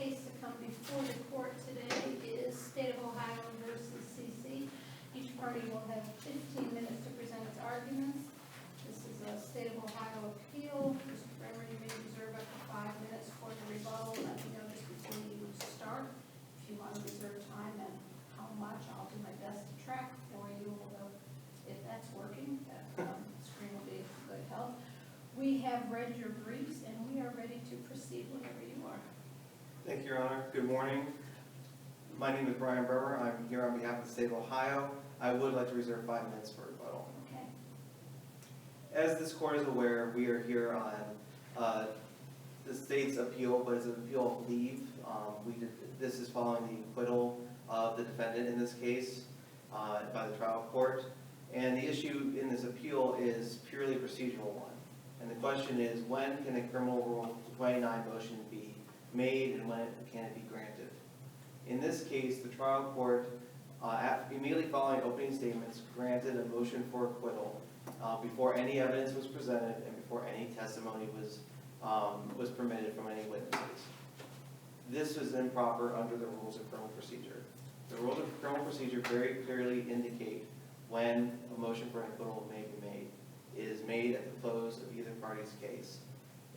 case to come before the court today is State of Ohio versus CC. Each party will have 15 minutes to present its arguments. This is a State of Ohio appeal. Mr. Bremer, you may reserve up to 5 minutes for the rebuttal. Let me know just before you start if you want to reserve time and how much. I'll do my best to track for you, although if that's working, that screen will be of good help. We have read your briefs and we are ready to proceed whenever you are. Thank you, Your Honor. Good morning. My name is Brian Bremer. I'm here on behalf of the State of Ohio. I would like to reserve 5 minutes for rebuttal. Okay. As this court is aware, we are here on the state's appeal, but it's an appeal of leave. This is following the acquittal of the defendant in this case by the trial court. And the issue in this appeal is purely a procedural one. And the question is, when can a criminal rule 29 motion be made and when can it be granted? In this case, the trial court, immediately following opening statements, granted a motion for acquittal before any evidence was presented and before any testimony was permitted from any witnesses. This was improper under the rules of criminal procedure. The rules of criminal procedure very clearly indicate when a motion for an acquittal may be made. It is made at the close of either party's case.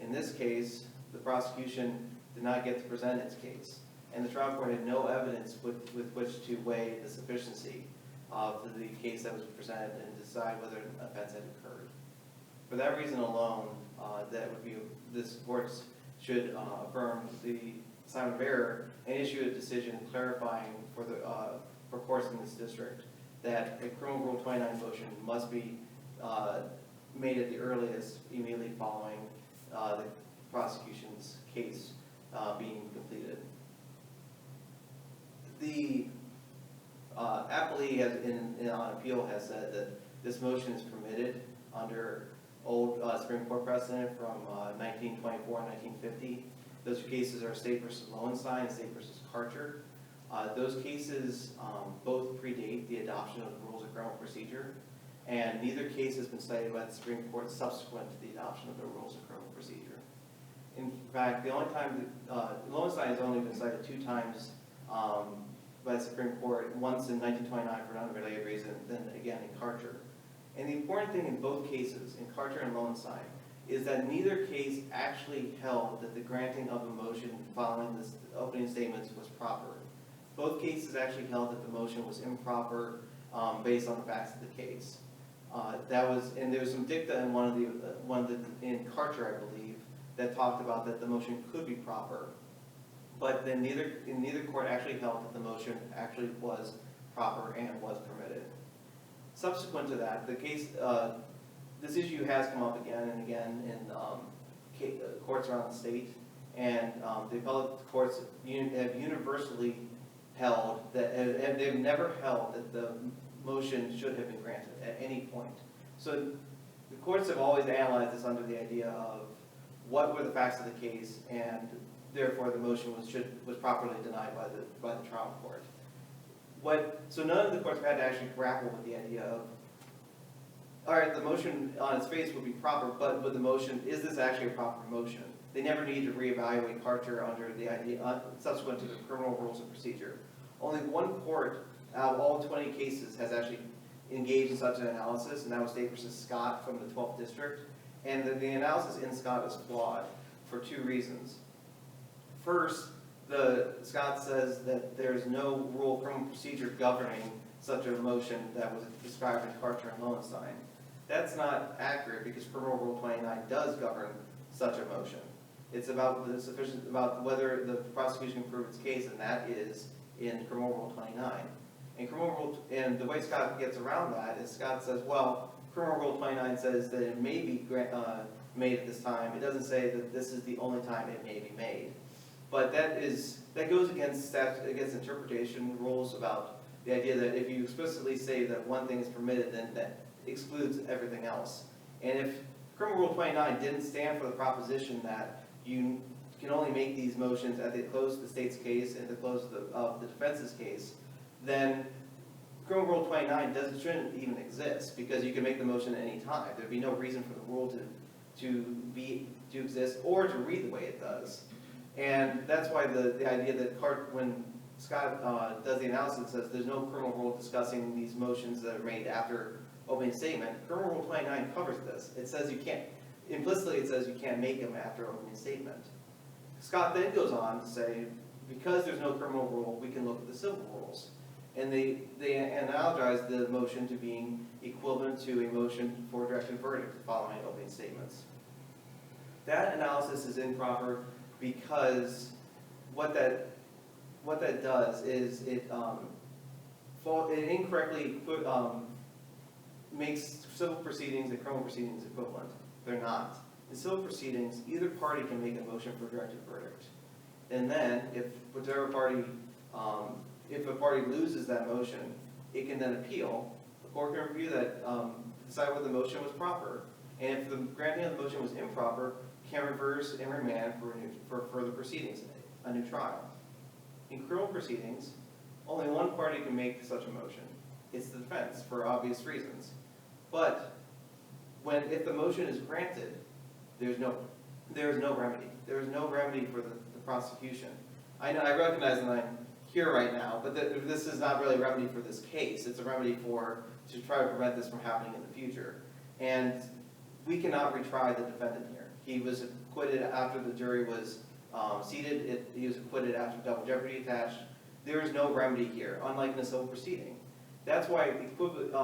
In this case, the prosecution did not get to present its case, and the trial court had no evidence with which to weigh the sufficiency of the case that was presented and decide whether an offense had occurred. For that reason alone, this court should affirm the sign of error and issue a decision clarifying for courts in this district that a criminal rule 29 motion must be made at the earliest immediately following the prosecution's case being completed. The appellee on appeal has said that this motion is permitted under old Supreme Court precedent from 1924 and 1950. Those cases are State v. Lowenstein and State v. Karcher. Those cases both predate the adoption of the rules of criminal procedure, and neither case has been cited by the Supreme Court subsequent to the adoption of the rules of criminal procedure. In fact, the only time Lowenstein has only been cited 2 times by the Supreme Court, once in 1929 for an unrelated reason, then again in Karcher. And the important thing in both cases, in Karcher and Lowenstein, is that neither case actually held that the granting of a motion following the opening statements was proper. Both cases actually held that the motion was improper based on the facts of the case. And there was some dicta in in Karcher, I believe, that talked about that the motion could be proper, but then neither court actually held that the motion actually was proper and was permitted. Subsequent to that, the case, this issue has come up again and again in courts around the state, and the appellate courts have universally held that, and they've never held that the motion should have been granted at any point. So the courts have always analyzed this under the idea of what were the facts of the case, and therefore the motion was properly denied by the trial court. So none of the courts had to actually grapple with the idea of, all right, the motion on its face would be proper, but with the motion, is this actually a proper motion? They never need to reevaluate Karcher under the idea subsequent to the criminal rules of procedure. Only one court out of all 20 cases has actually engaged in such an analysis, and that was State v. Scott from the 12th District. And the analysis in Scott is flawed for 2 reasons. First, Scott says that there's no rule of criminal procedure governing such a motion that was described in Karcher and Lowenstein. That's not accurate because Criminal Rule 29 does govern such a motion. It's about whether the prosecution can prove its case, and that is in Criminal Rule 29. And the way Scott gets around that is Scott says, well, Criminal Rule 29 says that it may be made at this time. It doesn't say that this is the only time it may be made. But that goes against interpretation rules about the idea that if you explicitly say that one thing is permitted, then that excludes everything else. And if Criminal Rule 29 didn't stand for the proposition that you can only make these motions at the close of the state's case and the close of the defense's case, then Criminal Rule 29 shouldn't even exist because you can make the motion at any time. There'd be no reason for the rule to exist or to read the way it does. And that's why the idea that when Scott does the analysis, says there's no criminal rule discussing these motions that are made after opening statement. Criminal Rule 29 covers this. It says you can't, implicitly it says you can't make them after opening statement. Scott then goes on to say, because there's no criminal rule, we can look at the civil rules. And they analogize the motion to being equivalent to a motion for directed verdict following opening statements. That analysis is improper because what that does is it incorrectly makes civil proceedings and criminal proceedings equivalent. They're not. In civil proceedings, either party can make a motion for directed verdict. And then, if whichever party, if a party loses that motion, it can then appeal. The court can review that, decide whether the motion was proper. And if the granting of the motion was improper, can reverse and remand for further proceedings, a new trial. In criminal proceedings, only one party can make such a motion. It's the defense, for obvious reasons. But if the motion is granted, there's no remedy. There is no remedy for the prosecution. I know, I recognize that I'm here right now, but this is not really a remedy for this case. It's a remedy to try to prevent this from happening in the future. And we cannot retry the defendant here. He was acquitted after the jury was seated. He was acquitted after double jeopardy attached. There is no remedy here, unlike in a civil proceeding. That's why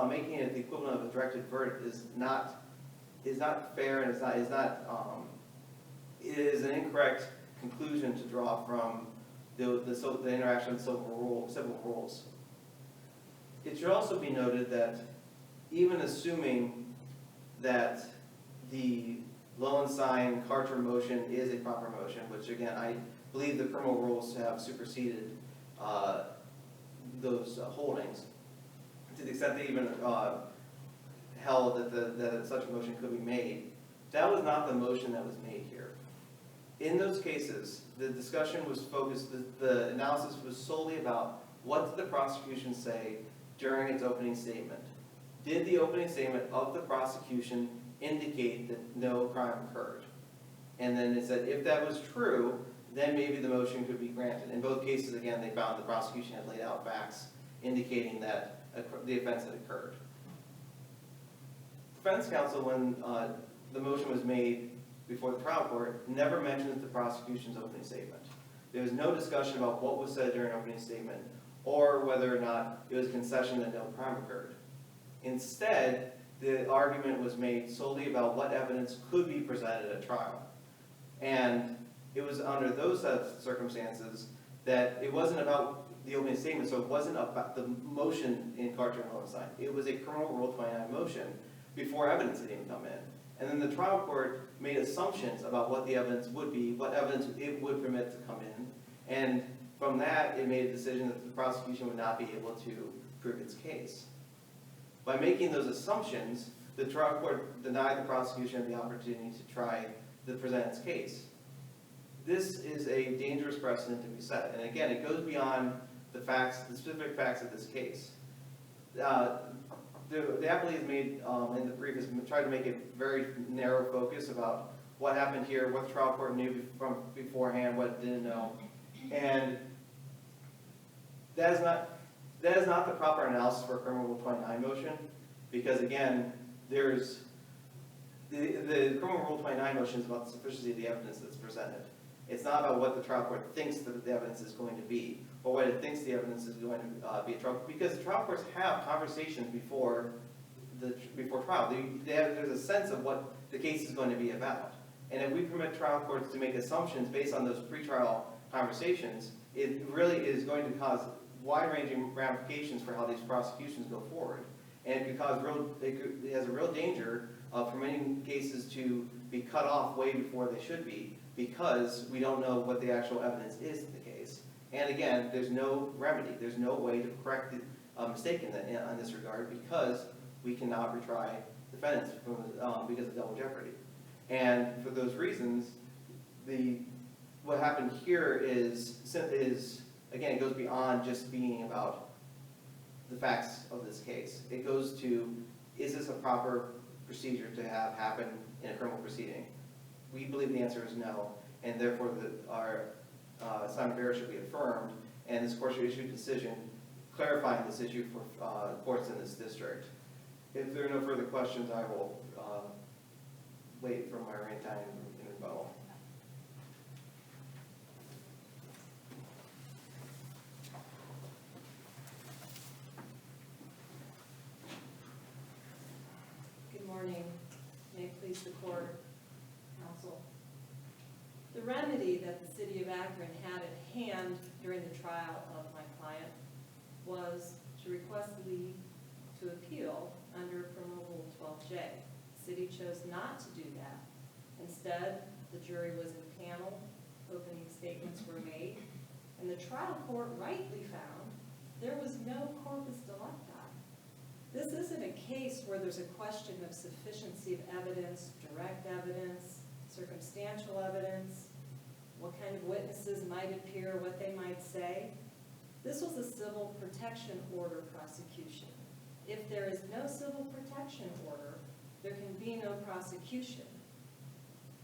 making it the equivalent of a directed verdict is not fair, and it is an incorrect conclusion to draw from the interaction of civil rules. It should also be noted that even assuming that the Lowenstein-Karcher motion is a proper motion, which again, I believe the criminal rules have superseded those holdings, to the extent they even held that such a motion could be made. That was not the motion that was made here. In those cases, the discussion was focused, the analysis was solely about what did the prosecution say during its opening statement. Did the opening statement of the prosecution indicate that no crime occurred? And then it said if that was true, then maybe the motion could be granted. In both cases, again, they found the prosecution had laid out facts indicating that the offense had occurred. Defense counsel, when the motion was made before the trial court, never mentions the prosecution's opening statement. There was no discussion about what was said during opening statement or whether or not it was a concession that no crime occurred. Instead, the argument was made solely about what evidence could be presented at trial. And it was under those circumstances that it wasn't about the opening statement, so it wasn't about the motion in Karcher and Lowenstein. It was a criminal Rule 29 motion before evidence had even come in. And then the trial court made assumptions about what the evidence would be, what evidence it would permit to come in, and from that it made a decision that the prosecution would not be able to prove its case. By making those assumptions, the trial court denied the prosecution the opportunity to try to present its case. This is a dangerous precedent to be set, and again, it goes beyond the facts, the specific facts of this case. The appellee has made, in the brief, has tried to make a very narrow focus about what happened here, what the trial court knew from beforehand, what it didn't know. And that is not the proper analysis for a criminal Rule 29 motion, because again, there's the criminal Rule 29 motion is about the sufficiency of the evidence that's presented. It's not about what the trial court thinks that the evidence is going to be, or what it thinks the evidence is going to be a trial, because the trial courts have conversations before trial. There's a sense of what the case is going to be about. And if we permit trial courts to make assumptions based on those pretrial conversations, it really is going to cause wide-ranging ramifications for how these prosecutions go forward. And it could cause it has a real danger of permitting cases to be cut off way before they should be, because we don't know what the actual evidence is in the case. And again, there's no remedy. There's no way to correct the mistake in this regard, because we cannot retry defendants because of double jeopardy. And for those reasons, what happened here is again, it goes beyond just being about the facts of this case. It goes to, is this a proper procedure to have happen in a criminal proceeding? We believe the answer is no, and therefore Simon Barrett should be affirmed, and this court should issue a decision clarifying this issue for courts in this district. If there are no further questions, I will wait for my remaining time in rebuttal. Good morning. May it please the court, counsel. The remedy that the city of Akron had at hand during the trial of my client was to request leave to appeal under Criminal Rule 12J. The city chose not to do that. Instead, the jury was in panel, opening statements were made, and the trial court rightly found there was no corpus delicti. This isn't a case where there's a question of sufficiency of evidence, direct evidence, circumstantial evidence, what kind of witnesses might appear, what they might say. This was a civil protection order prosecution. If there is no civil protection order, there can be no prosecution.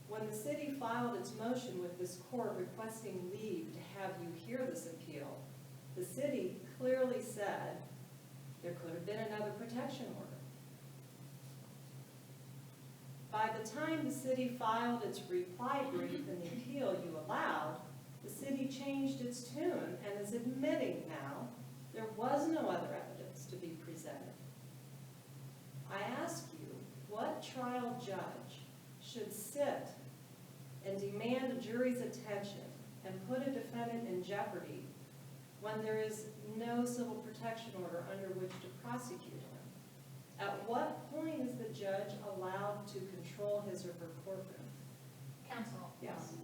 When the city filed its motion with this court requesting leave to have you hear this appeal, the city clearly said there could have been another protection order. By the time the city filed its reply brief in the appeal you allowed, the city changed its tune and is admitting now there was no other evidence to be presented. I ask you, what trial judge should sit and demand a jury's attention and put a defendant in jeopardy when there is no civil protection order under which to prosecute him? At what point is the judge allowed to control his or her courtroom? Counsel? Yes.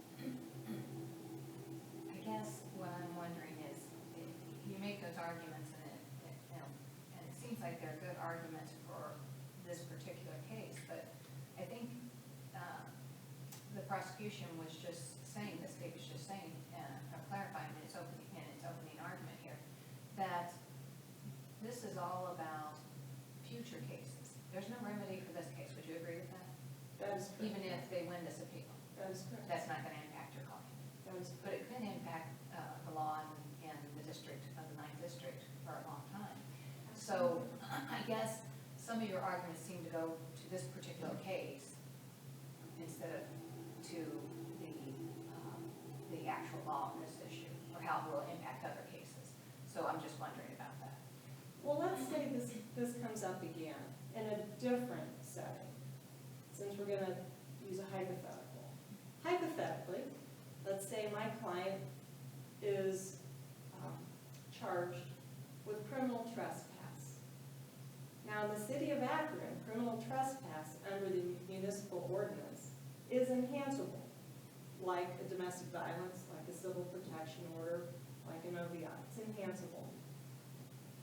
I guess what I'm wondering is, if you make those arguments, and it seems like they're good arguments for this particular case, but I think the prosecution was just saying, the state was just saying, clarifying in its opening argument here, that this is all about future cases. There's no remedy for this case. Would you agree with that? That is correct. Even if they win this appeal, That is correct. that's not going to impact your client. That is But it could impact the law in the district of the 9th district for a long time. So I guess some of your arguments seem to go to this particular case instead of to the actual law on this issue, or how it will impact other cases. So I'm just wondering about that. Well, let's say this comes up again in a different setting, since we're going to use a hypothetical. Hypothetically, let's say my client is charged with criminal trespass. Now, in the city of Akron, criminal trespass under the municipal ordinance is enhanceable, like a domestic violence, like a civil protection order, like an OVI. It's enhanceable.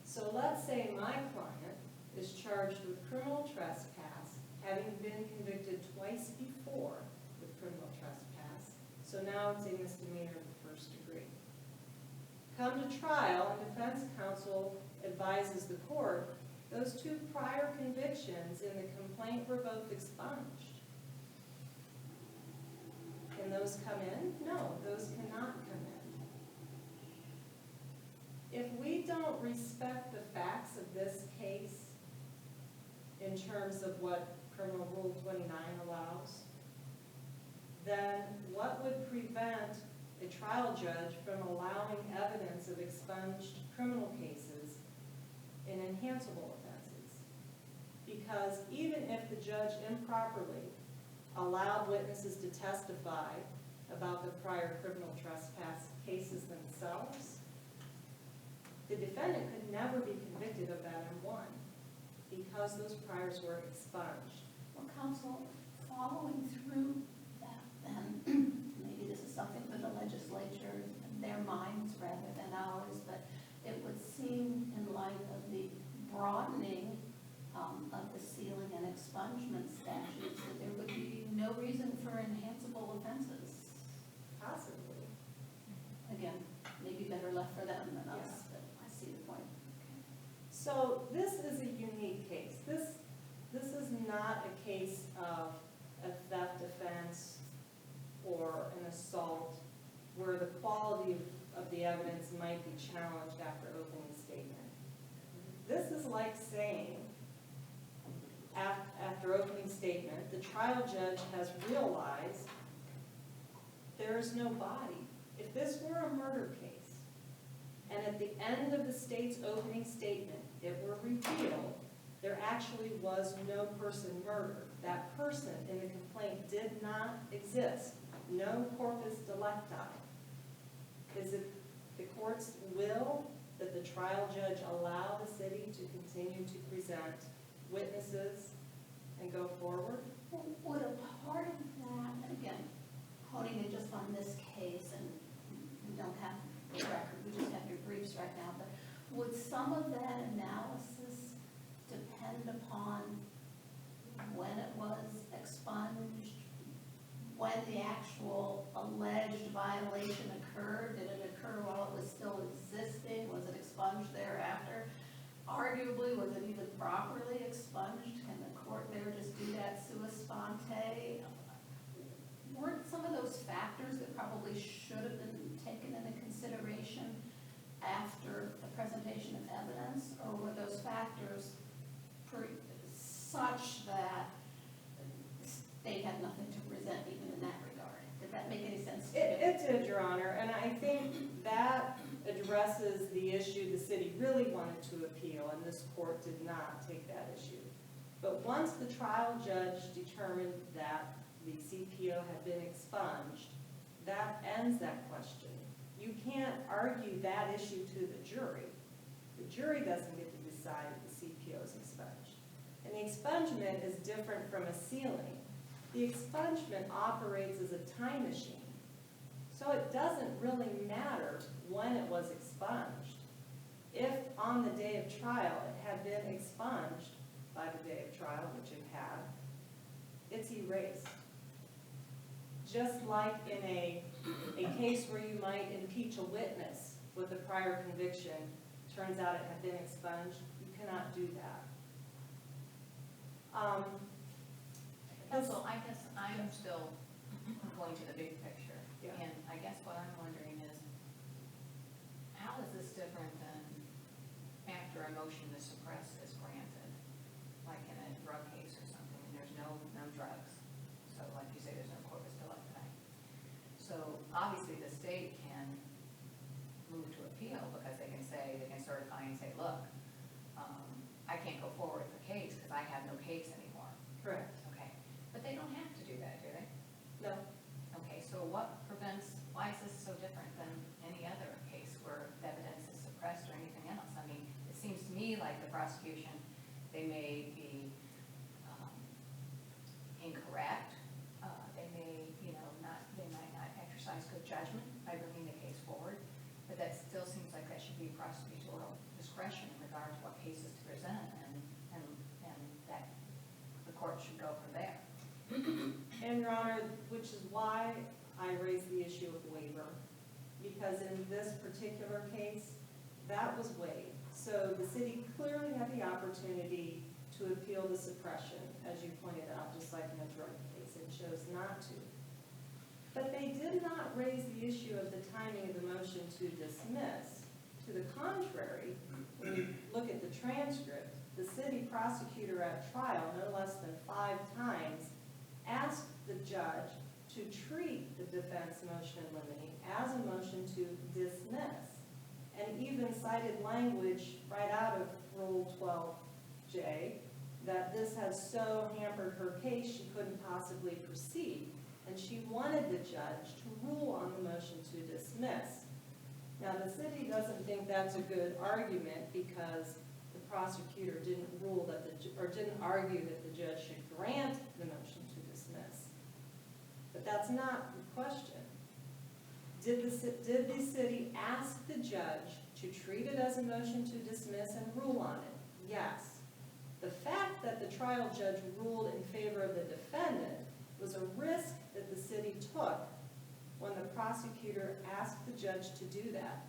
So let's say my client is charged with criminal trespass, having been convicted twice before with criminal trespass. So now it's a misdemeanor of the first degree. Come to trial, and defense counsel advises the court, those two prior convictions in the complaint were both expunged. Can those come in? No, those cannot come in. If we don't respect the facts of this case in terms of what Criminal Rule 29 allows, then what would prevent a trial judge from allowing evidence of expunged criminal cases in enhanceable offenses? Because even if the judge improperly allowed witnesses to testify about the prior criminal trespass cases themselves, the defendant could never be convicted of that in one because those priors were expunged. Well, counsel, following through that, then, maybe this is something for the legislature, their minds rather than ours, but it would seem in light of the broadening of the sealing and expungement statutes that there would be no reason for enhanceable offenses. Possibly. Again, maybe better left for them than us, Yeah. but I see the point. So this is a unique case. This is not a case of a theft offense or an assault where the quality of the evidence might be challenged after opening statement. This is like saying, after opening statement, the trial judge has realized there is no body. If this were a murder case, and at the end of the state's opening statement, it were revealed there actually was no person murdered. That person in the complaint did not exist. No corpus delicti. Is it the court's will that the trial judge allow the city to continue to present witnesses and go forward? Would a part of that, and again, honing it just on this case, and we don't have the record, we just have your briefs right now, but would some of that analysis depend upon when it was expunged, when the actual alleged violation occurred? Did it occur while it was still existing? Was it expunged thereafter? Arguably, was it even properly expunged? Can the court there just do that sua sponte? Weren't some of those factors that probably should have been taken into consideration after the presentation of evidence, or were those factors such that the state had nothing to present even in that regard? Did that make any sense to you? It did, Your Honor, and I think that addresses the issue the city really wanted to appeal, and this court did not take that issue. But once the trial judge determined that the CPO had been expunged, that ends that question. You can't argue that issue to the jury. The jury doesn't get to decide if the CPO is expunged. And the expungement is different from a sealing. The expungement operates as a time machine. So it doesn't really matter when it was expunged. If on the day of trial it had been expunged by the day of trial, which it had, it's erased. Just like in a case where you might impeach a witness with a prior conviction, turns out it had been expunged, you cannot do that. Counsel, I guess I'm still going to the big picture. Yeah. And I guess what I'm wondering is, how is this different than after a motion to suppress is granted, like in a drug case or something, and there's no drugs? So like you say, there's no corpus delicti. So obviously the state can move to appeal because they can certify and say, look, I can't go forward with the case because I have no case anymore. Correct. Okay. But they don't have to do that, do they? No. Okay, so why is this so different than any other case where evidence is suppressed or anything else? I mean, it seems to me like the prosecution, they may be incorrect, they might not exercise good judgment by bringing the case forward, but that still seems like that should be prosecutorial discretion in regard to what cases to present, and that the court should go from there. And Your Honor, which is why I raised the issue of waiver, because in this particular case, that was waived. So the city clearly had the opportunity to appeal the suppression, as you pointed out, just like in a drug case. It chose not to. But they did not raise the issue of the timing of the motion to dismiss. To the contrary, when you look at the transcript, the city prosecutor at trial, no less than 5 times, asked the judge to treat the defense motion in limine as a motion to dismiss, and even cited language right out of Rule 12J that this had so hampered her case she couldn't possibly proceed, and she wanted the judge to rule on the motion to dismiss. Now, the city doesn't think that's a good argument because the prosecutor didn't argue that the judge should grant the motion to dismiss. But that's not the question. Did the city ask the judge to treat it as a motion to dismiss and rule on it? Yes. The fact that the trial judge ruled in favor of the defendant was a risk that the city took when the prosecutor asked the judge to do that.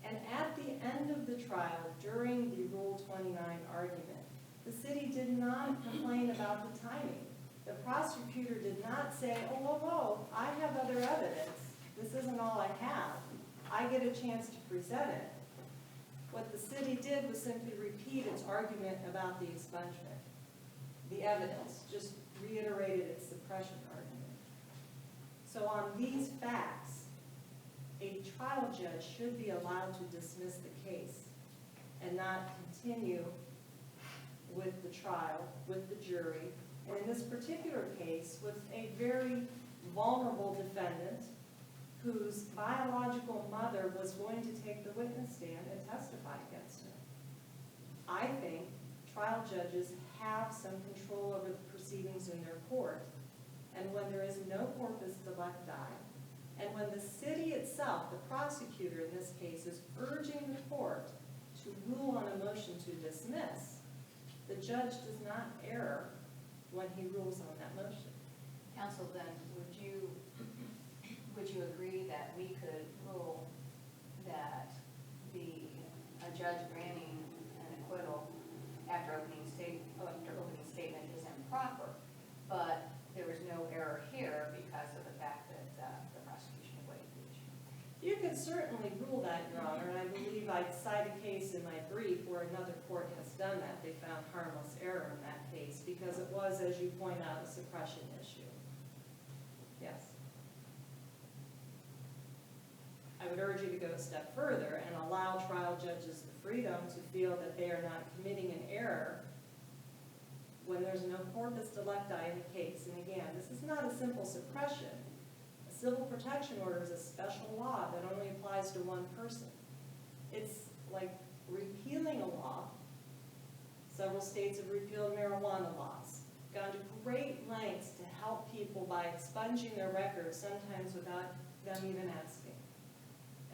And at the end of the trial, during the Rule 29 argument, the city did not complain about the timing. The prosecutor did not say, oh, I have other evidence this isn't all I have. I get a chance to present it. What the city did was simply repeat its argument about the expungement. The evidence just reiterated its suppression argument. So on these facts, a trial judge should be allowed to dismiss the case and not continue with the trial, with the jury, and in this particular case, with a very vulnerable defendant whose biological mother was going to take the witness stand and testify against him. I think trial judges have some control over the proceedings in their court, and when there is no corpus delicti, and when the city itself, the prosecutor in this case, is urging the court to rule on a motion to dismiss, the judge does not err when he rules on that motion. Counsel, then, would you agree that we could rule that a judge granting an acquittal after opening statement is improper, but there was no error here because of the fact that the prosecution waived the issue? You could certainly rule that, Your Honor, and I believe I cite a case in my brief where another court has done that. They found harmless error in that case because it was, as you point out, a suppression issue. Yes. I would urge you to go a step further and allow trial judges the freedom to feel that they are not committing an error when there's no corpus delicti in the case. And again, this is not a simple suppression. A civil protection order is a special law that only applies to one person. It's like repealing a law. Several states have repealed marijuana laws, gone to great lengths to help people by expunging their records, sometimes without them even asking.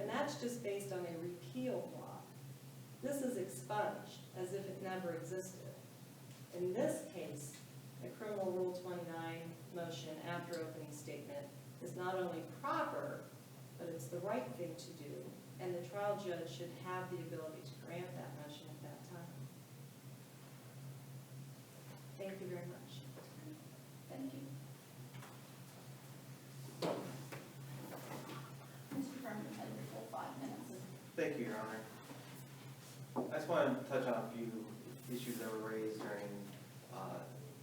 And that's just based on a repealed law. This is expunged as if it never existed. In this case, the Criminal Rule 29 motion after opening statement is not only proper, but it's the right thing to do, and the trial judge should have the ability to grant that motion at that time. Thank you very much. Thank you. Mr. Berman, you have your full 5 minutes. Thank you, Your Honor. I just want to touch on a few issues that were raised during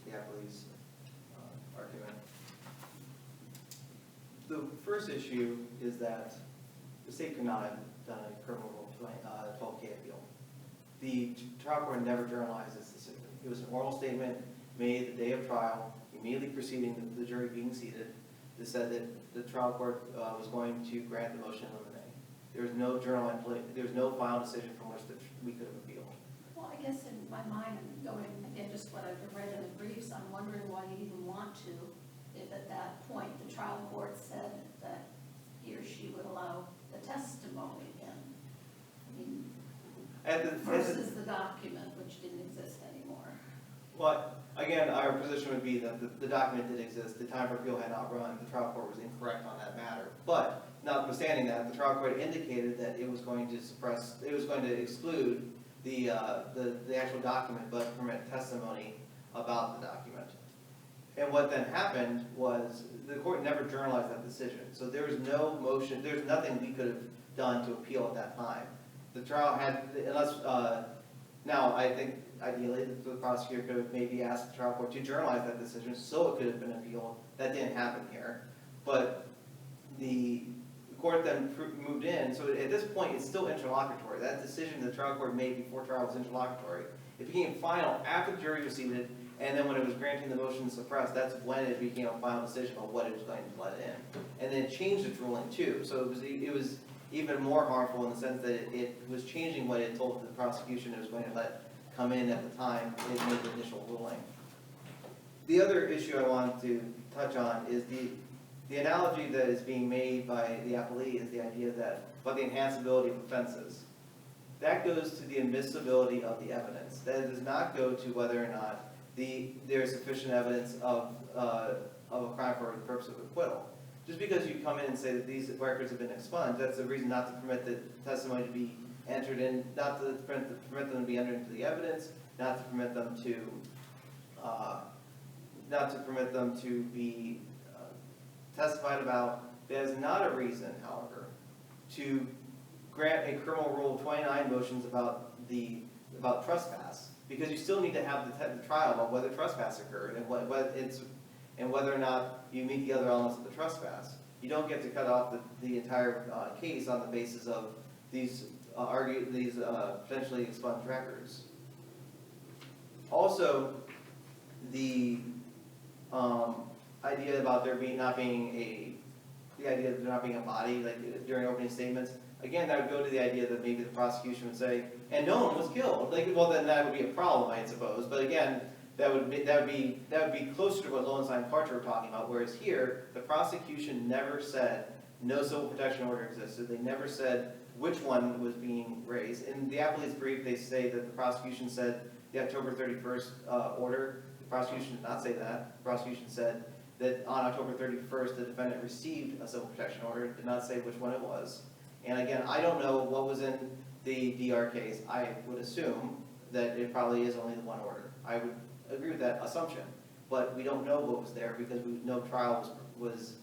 the appellee's argument. The first issue is that the state could not have done a criminal rule 12K appeal. The trial court never journalized this decision. It was an oral statement made the day of trial, immediately preceding the jury being seated, that said that the trial court was going to grant the motion in limine. There was no there was no final decision from which we could have appealed. Well, I guess in my mind, going again, just what I've read in the briefs, I'm wondering why you even want to, if at that point the trial court said that he or she would allow the testimony again. I mean, versus the document, which didn't exist anymore. Well, again, our position would be that the document did exist, the time for appeal had not run, the trial court was incorrect on that matter. But, notwithstanding that, the trial court indicated that it was going to suppress, it was going to exclude the actual document, but permit testimony about the document. And what then happened was, the court never journalized that decision. So there was no motion, there's nothing we could have done to appeal at that time. The trial had, unless, now I think ideally the prosecutor could have maybe asked the trial court to journalize that decision so it could have been appealed. That didn't happen here. But the court then moved in, so at this point it's still interlocutory. That decision the trial court made before trial was interlocutory. It became final after the jury was seated, and then when it was granting the motion to suppress, that's when it became a final decision on what it was going to let in. And then it changed its ruling too. So it was even more harmful in the sense that it was changing what it told the prosecution it was going to let come in at the time it made the initial ruling. The other issue I wanted to touch on is the analogy that is being made by the appellee is the idea that about the enhanceability of offenses. That goes to the admissibility of the evidence. That does not go to whether or not there is sufficient evidence of a crime for the purpose of acquittal. Just because you come in and say that these records have been expunged, that's a reason not to permit the testimony to be entered in, not to permit them to be entered into the evidence, not to permit them to be testified about, That is not a reason, however, to grant a criminal rule 29 motions about trespass, because you still need to have the trial about whether trespass occurred and whether or not you meet the other elements of the trespass. You don't get to cut off the entire case on the basis of these potentially expunged records. Also, the idea about there not being a body, like during opening statements, again, that would go to the idea that maybe the prosecution would say, and no one was killed. Well, then that would be a problem, I suppose. But again, that would be closer to what Lowenstein and Karcher were talking about. Whereas here, the prosecution never said no civil protection order existed. They never said which one was being raised. In the appellee's brief, they say that the prosecution said the October 31st order. The prosecution did not say that. The prosecution said that on October 31st, the defendant received a civil protection order. It did not say which one it was. And again, I don't know what was in the DR case. I would assume that it probably is only the one order. I would agree with that assumption. But we don't know what was there because no trial was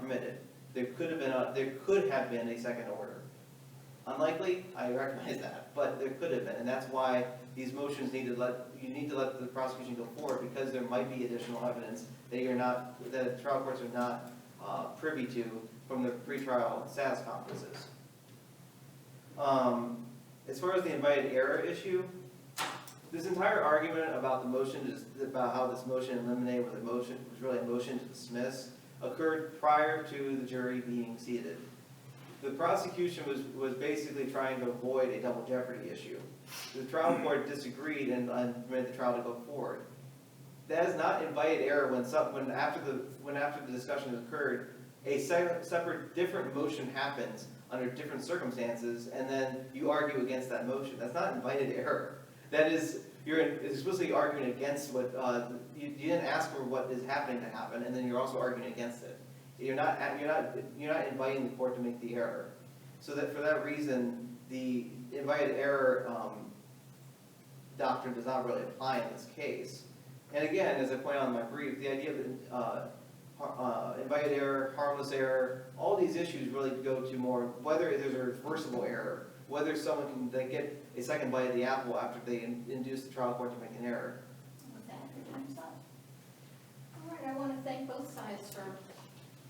permitted. There could have been a second order. Unlikely, I recognize that, but there could have been, and that's why these motions you need to let the prosecution go forward, because there might be additional evidence that trial courts are not privy to from the pretrial status conferences. As far as the invited error issue, this entire argument about the motion about how this motion eliminated where the motion was really a motion to dismiss occurred prior to the jury being seated. The prosecution was basically trying to avoid a double jeopardy issue. The trial court disagreed and permitted the trial to go forward. That is not invited error when after the discussion has occurred, a separate different motion happens under different circumstances, and then you argue against that motion. That's not invited error. That is, you're explicitly arguing against what you didn't ask for what is happening to happen, and then you're also arguing against it. You're not inviting the court to make the error. So that for that reason, the invited error doctrine does not really apply in this case. And again, as I point out in my brief, the idea of invited error, harmless error, all these issues really go to more whether there's a reversible error, whether someone can get a second bite of the apple after they induce the trial court to make an error. With that, your time's up. All right, I want to thank both sides for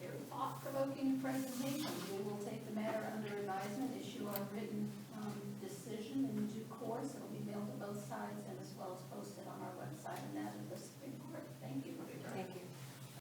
their thought-provoking presentations. We will take the matter under advisement, issue a written